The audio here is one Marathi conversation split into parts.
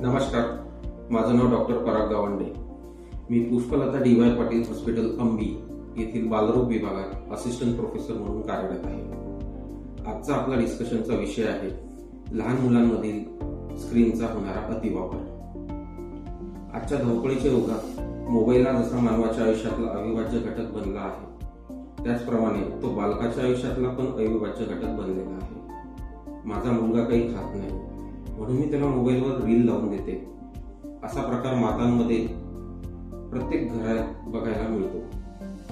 नमस्कार, माझं नाव डॉक्टर पराग गावंडे. मी पुष्पलता डी.वाय. पाटील हॉस्पिटल अंबी येथील बालरोग विभागात असिस्टंट प्रोफेसर म्हणून कार्यरत आहे. आजचा आपला डिस्कशनचा विषय आहे लहान मुलांमधील स्क्रीनचा होणारा अतिवापर. आजच्या धावपळीच्या युगात मोबाईलला जसा मानवाच्या आयुष्यातला अविभाज्य घटक बनला आहे, त्याचप्रमाणे तो बालकाच्या आयुष्यातला पण अविभाज्य घटक बनलेला आहे. माझा मुलगा काही खात नाही म्हणून मी त्याला मोबाईलवर रील लावून देते, असा प्रकार मातांमध्ये प्रत्येक घरात बघायला मिळतो.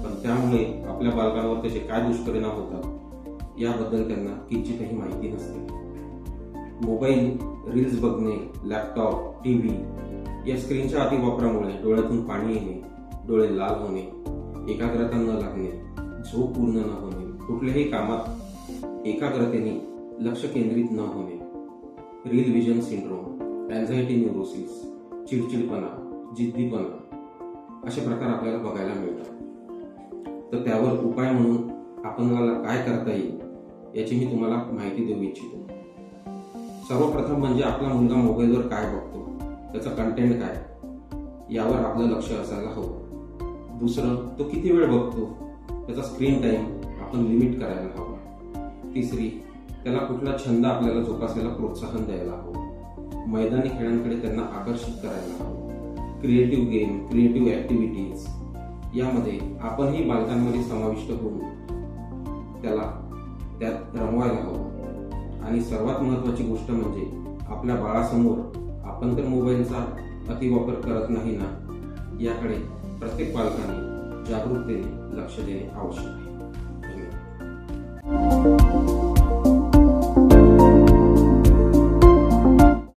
पण त्यामुळे आपल्या बालकांवर त्याचे काय दुष्परिणाम होतात याबद्दल त्यांना किंचितही माहिती नसते. मोबाईल, रील्स बघणे, लॅपटॉप, टीव्ही या स्क्रीनच्या अतिवापरामुळे डोळ्यातून पाणी येणे, डोळे लाल होणे, एकाग्रता न लागणे, झोप पूर्ण न होणे, कुठल्याही कामात एकाग्रतेने लक्ष केंद्रित न होणे, reel vision syndrome, anxiety neurosis, चिडचिडपणा, जिद्दीपणा असे प्रकार आपल्याला बघायला मिळतात. तर त्यावर उपाय म्हणून आपल्याला काय करता येईल याची मी तुम्हाला माहिती देऊ इच्छितो. सर्वप्रथम म्हणजे आपला मुलगा मोबाईलवर काय बघतो, त्याचा कंटेंट काय यावर आपलं लक्ष असायला हवं. दुसरं, तो किती वेळ बघतो, त्याचा स्क्रीन टाइम आपण लिमिट करायला हवा. तिसरी, त्याला कुठला छंद आपल्याला जोपासायला प्रोत्साहन द्यायला हवं. मैदानी खेळांकडे त्यांना आकर्षित करायला हवं. क्रिएटिव्ह गेम, क्रिएटिव्ह ऍक्टिव्हिटीज यामध्ये आपणही बालकांमध्ये समाविष्ट होऊन त्याला त्यात रमवायला हवं. आणि सर्वात महत्वाची गोष्ट म्हणजे आपल्या बाळासमोर आपण तर मोबाईलचा अतिवापर करत नाही ना, याकडे प्रत्येक पालकांनी जागरूकतेने लक्ष देणे आवश्यक आहे. धन्यवाद.